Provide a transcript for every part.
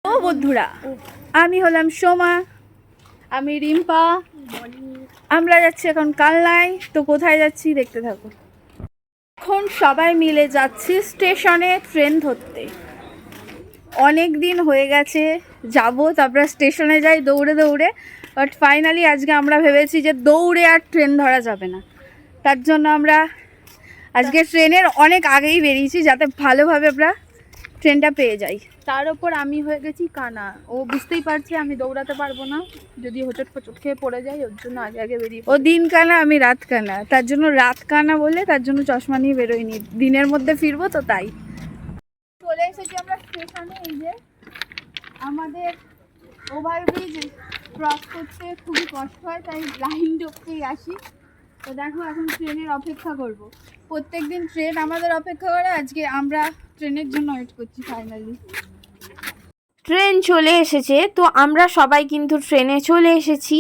ও বন্ধুরা, আমি হলাম সোমা, আমি রিম্পা। আমরা যাচ্ছি এখন কালনায়। তো কোথায় যাচ্ছি দেখতে থাকো। এখন সবাই মিলে যাচ্ছি স্টেশনে ট্রেন ধরতে। অনেক দিন হয়ে গেছে যাব, তারপরে স্টেশনে যাই দৌড়ে দৌড়ে। বাট ফাইনালি আজকে আমরা ভেবেছি যে দৌড়ে আর ট্রেন ধরা যাবে না। তার জন্য আমরা আজকে ট্রেনের অনেক আগেই বেরিয়েছি, যাতে ভালোভাবে আমরা ট্রেনটা পেয়ে যাই। তার ওপর আমি হয়ে গেছি কানা। ও বুঝতেই পারছে আমি দৌড়াতে পারবো না, যদি হোঁচট ফোচট খেয়ে পড়ে যাই। ওর জন্য আগে আগে বেরিয়ে, ও দিন কানা আমি রাত কানা, তার জন্য রাত কানা বলে তার জন্য চশমা নিয়ে বেরোয়নি। দিনের মধ্যে ফিরবো তো তাই। চলে এসেছি আমরা স্টেশনে। এই যে আমাদের ওভারব্রিজ ক্রস করতে খুবই কষ্ট হয়, তাই লাইন টপকেই আসি। তো দেখো এখন ট্রেনের অপেক্ষা করব। প্রত্যেকদিন ট্রেন আমাদের অপেক্ষা করে, আজকে আমরা ট্রেনের জন্য ওয়েট করছি। ফাইনালি ট্রেন চলে এসেছে। তো আমরা সবাই কিন্তু ট্রেনে চলে এসেছি।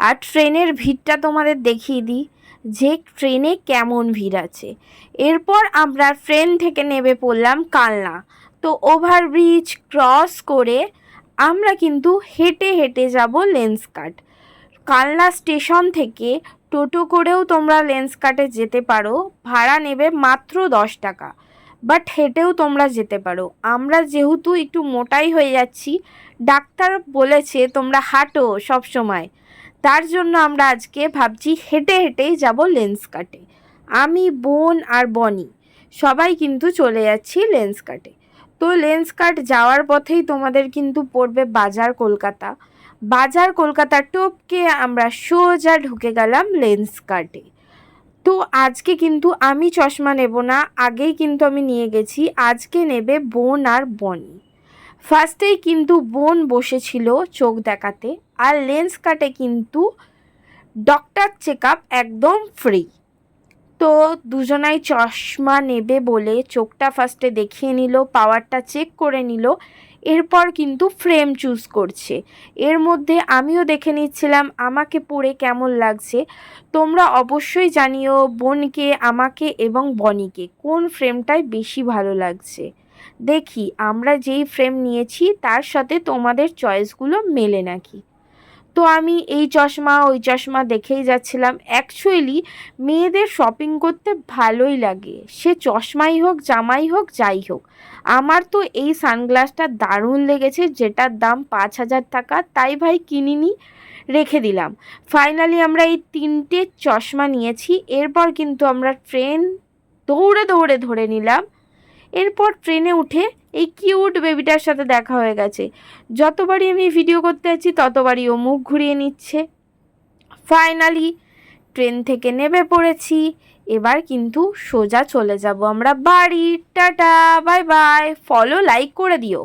আর ট্রেনের ভিড়টা তোমাদের দেখিয়ে দিই যে ট্রেনে কেমন ভিড় আছে। এরপর আমরা ট্রেন থেকে নেমে পড়লাম কালনা। তো ওভারব্রিজ ক্রস করে আমরা কিন্তু হেঁটে হেঁটে যাব লেন্সকার্ট। কালনা স্টেশন থেকে টোটো করেও তোমরা লেন্সকার্টে যেতে পারো, ভাড়া নেবে মাত্র 10 টাকা। বাট হেঁটেও তোমরা যেতে পারো। আমরা যেহেতু একটু মোটাই হয়ে যাচ্ছি, ডাক্তার বলেছে তোমরা হাঁটো সব সময়, তার জন্য আমরা আজকে ভাবছি হেঁটে হেঁটেই যাব লেন্সকার্টে। আমি, বোন আর বনি সবাই কিন্তু চলে যাচ্ছি লেন্সকার্টে। তো লেন্সকার্ট যাওয়ার পথেই তোমাদের কিন্তু পড়বে বাজার কলকাতা। বাজার কলকাতা টপকে আমরা সোজা ঢুকে গেলাম লেন্সকার্টে। তো আজকে কিন্তু আমি চশমা নেব না, আগেই কিন্তু আমি নিয়ে গেছি। আজকে নেবে বোন আর বনি। ফার্স্টেই কিন্তু বোন বসেছিল চোখ দেখাতে। আর লেন্সকার্টে কিন্তু ডক্টর চেক আপ একদম ফ্রি। তো দুজনাই চশমা নেবে বলে চোখটা ফার্স্টে দেখিয়ে নিল, পাওয়ারটা চেক করে নিল। এরপর কিন্তু ফ্রেম চুজ করছে। এর মধ্যে আমিও দেখে নিচ্ছিলাম আমাকে পরে কেমন লাগছে। তোমরা অবশ্যই জানিও বোনকে, আমাকে এবং বনিকে কোন ফ্রেমটাই বেশি ভালো লাগছে। দেখি আমরা যেই ফ্রেম নিয়েছি তার সাথে তোমাদের চয়েসগুলো মেলে নাকি। তো আমি এই চশমা ওই চশমা দেখেই যাচ্ছিলাম। অ্যাকচুয়ালি মেয়েদের শপিং করতে ভালোই লাগে, সে চশমাই হোক, জামাই হোক, যাই হোক। আমার তো এই সানগ্লাসটা দারুণ লেগেছে, যেটার দাম 5,000 টাকা, তাই ভাই কিনিনি, রেখে দিলাম। ফাইনালি আমরা এই 3টে চশমা নিয়েছি। এরপর কিন্তু আমরা ট্রেন দৌড়ে দৌড়ে ধরে নিলাম। এরপর ট্রেনে উঠে এই কিউট বেবিটার সাথে দেখা হয়ে গেছে। যতবারই আমি ভিডিও করতে যাচ্ছি ততবারই ও মুখ ঘুরিয়ে নিচ্ছে। ফাইনালি ট্রেন থেকে নেমে পড়েছি। এবার কিন্তু সোজা চলে যাব আমরা বাড়ি। Tata, bye bye. Follow like করে দিও।